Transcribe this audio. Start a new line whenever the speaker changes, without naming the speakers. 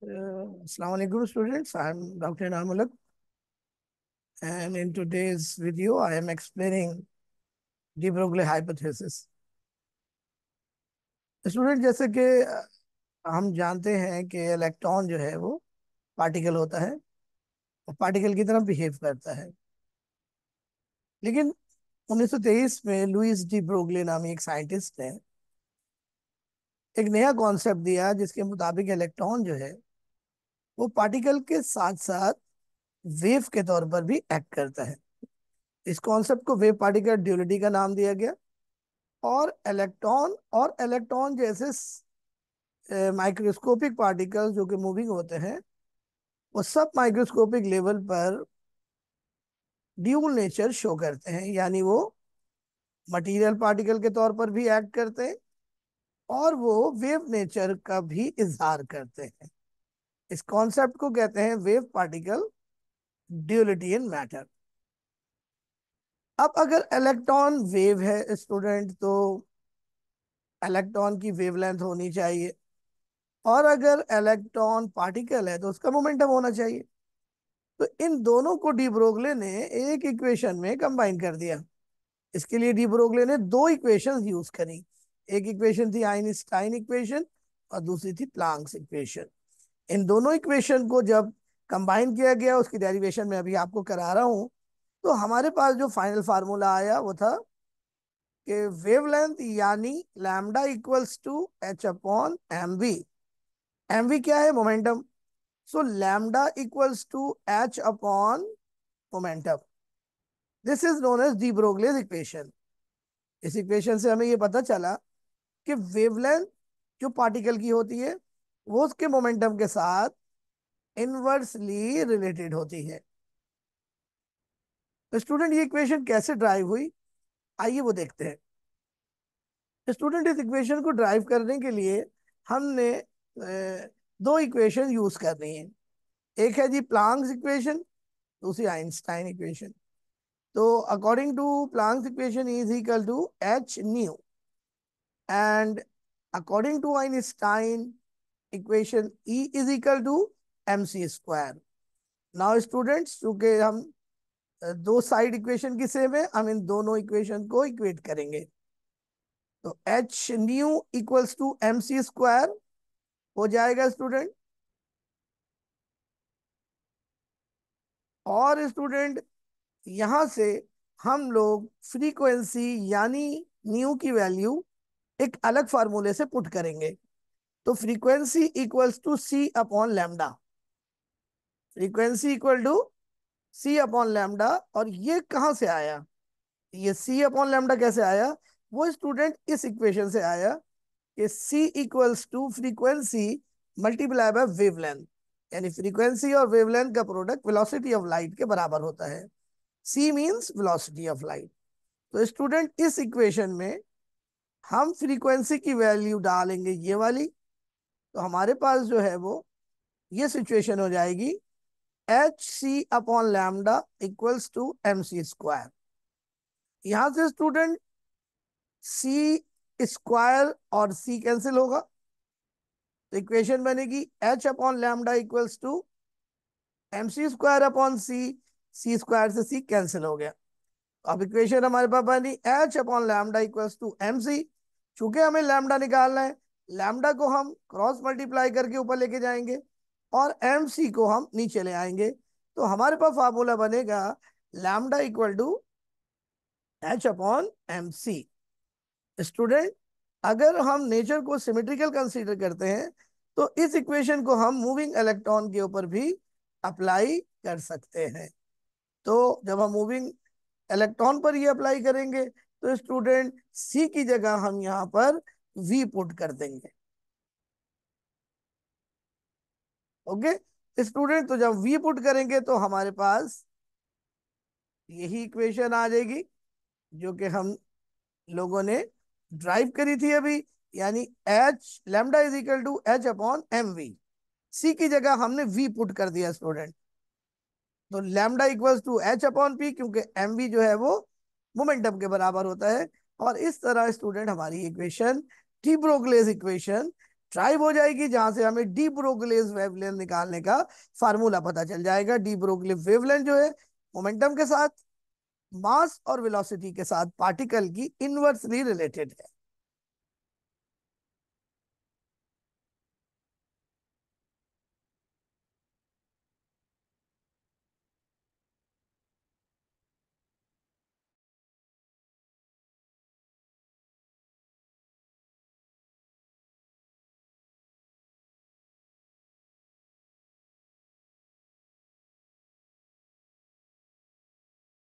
Assalamu alaikum students. I am Dr. Namulak, and in today's video I am explaining de Broglie hypothesis. Student जैसे कि हम जानते हैं कि इलेक्ट्रॉन जो है वो पार्टिकल होता है और पार्टिकल की तरह बिहेव करता है। लेकिन 1923 में लुइस डी ब्रोगली नामी एक साइंटिस्ट ने एक नया कॉन्सेप्ट दिया जिसके मुताबिक इलेक्ट्रॉन जो है वो पार्टिकल के साथ साथ वेव के तौर पर भी एक्ट करता है। इस कॉन्सेप्ट को वेव पार्टिकल ड्यूलिटी का नाम दिया गया। और इलेक्ट्रॉन जैसे माइक्रोस्कोपिक पार्टिकल्स जो कि मूविंग होते हैं वो सब माइक्रोस्कोपिक लेवल पर ड्यूल नेचर शो करते हैं, यानी वो मटेरियल पार्टिकल के तौर पर भी एक्ट करते हैं और वो वेव नेचर का भी इजहार करते हैं। इस कॉन्सेप्ट को कहते हैं वेव पार्टिकल ड्यूलिटी इन मैटर। अब अगर इलेक्ट्रॉन वेव है स्टूडेंट, तो इलेक्ट्रॉन की वेवलेंथ होनी चाहिए, और अगर इलेक्ट्रॉन पार्टिकल है तो उसका मोमेंटम होना चाहिए। तो इन दोनों को डी ब्रोगले ने एक इक्वेशन में कंबाइन कर दिया। इसके लिए डी ब्रोगले ने दो इक्वेशंस यूज करी। एक इक्वेशन थी आइंस्टाइन इक्वेशन और दूसरी थी प्लांक्स इक्वेशन। इन दोनों इक्वेशन को जब कंबाइन किया गया, उसकी डेरिवेशन में अभी आपको करा रहा हूं, तो हमारे पास जो फाइनल फार्मूला आया वो था कि वेवलेंथ यानी lambda equals to H upon M v. M v क्या है? Momentum. So lambda equals to H upon momentum. This is known as de Broglie's equation. इस इक्वेशन से हमें ये पता चला कि वेवलेंथ जो पार्टिकल की होती है वो उसके मोमेंटम के साथ इनवर्सली रिलेटेड होती है। तो स्टूडेंट ये इक्वेशन कैसे ड्राइव हुई, आइए वो देखते हैं। स्टूडेंट इस इक्वेशन को ड्राइव करने के लिए हमने दो इक्वेशन यूज करनी है। एक है जी प्लांक्स इक्वेशन, दूसरी आइंस्टाइन इक्वेशन। तो according to Planck's equation is equal to h nu, and according to Einstein equation E is equal to m c square. Now students, चूंकि हम दो साइड इक्वेशन की सेम है, हम इन दोनों इक्वेशन को इक्वेट करेंगे। तो h nu equals to m c square हो जाएगा स्टूडेंट। और स्टूडेंट यहां से हम लोग फ्रीक्वेंसी यानी न्यू की वैल्यू एक अलग फार्मूले से पुट करेंगे। तो frequency equals to c upon lambda. Frequency equal to c upon lambda. और ये कहां से आया? ये सी अपॉन लैम्डा कैसे आया? वो स्टूडेंट इस इक्वेशन से आया कि C equals to frequency multiply by wavelength, यानी फ्रीक्वेंसी और वेवलेंथ का प्रोडक्ट वेलोसिटी ऑफ लाइट के बराबर होता है। C means velocity of light. तो स्टूडेंट इस इक्वेशन में हम फ्रीक्वेंसी की वैल्यू डालेंगे ये वाली, तो हमारे पास जो है वो ये सिचुएशन हो जाएगी h c upon lambda equals to m c square. यहां से स्टूडेंट सी स्क्वायर और सी कैंसिल होगा, तो इक्वेशन बनेगी h upon lambda equals to m c square upon c. C square से सी कैंसिल हो गया। अब इक्वेशन हमारे पास बनी h upon lambda equals to m c. चूंकि हमें लैम्डा निकालना है, लैम्डा को हम क्रॉस मल्टीप्लाई करके ऊपर लेके जाएंगे और एम सी को हम नीचे ले आएंगे। तो हमारे पास फार्मूला बनेगा lambda equal to H upon m c. Student अगर हम नेचर को सिमेट्रिकल कंसीडर करते हैं तो इस इक्वेशन को हम मूविंग इलेक्ट्रॉन के ऊपर भी अप्लाई कर सकते हैं। तो जब हम मूविंग इलेक्ट्रॉन पर ये अप्लाई करेंगे तो स्टूडेंट सी की जगह हम यहाँ पर वी पुट कर देंगे। ओके स्टूडेंट, तो जब वी पुट करेंगे तो हमारे पास यही इक्वेशन आ जाएगी जो कि हम लोगों ने ड्राइव करी थी अभी, यानी H lambda is equal to H upon M V. C की जगह हमने वी पुट कर दिया स्टूडेंट। तो lambda equals to H upon P, क्योंकि एम वी जो है वो मोमेंटम के बराबर होता है। और इस तरह स्टूडेंट हमारी equation D Broglie's equation tribe हो जाएगी, जहां से हमें डी ब्रोगलीज वेवलेंथ निकालने का फार्मूला पता चल जाएगा। डी ब्रोगली वेवलेंथ जो है मोमेंटम के साथ, मास और वेलोसिटी के साथ पार्टिकल की इनवर्सली रिलेटेड है।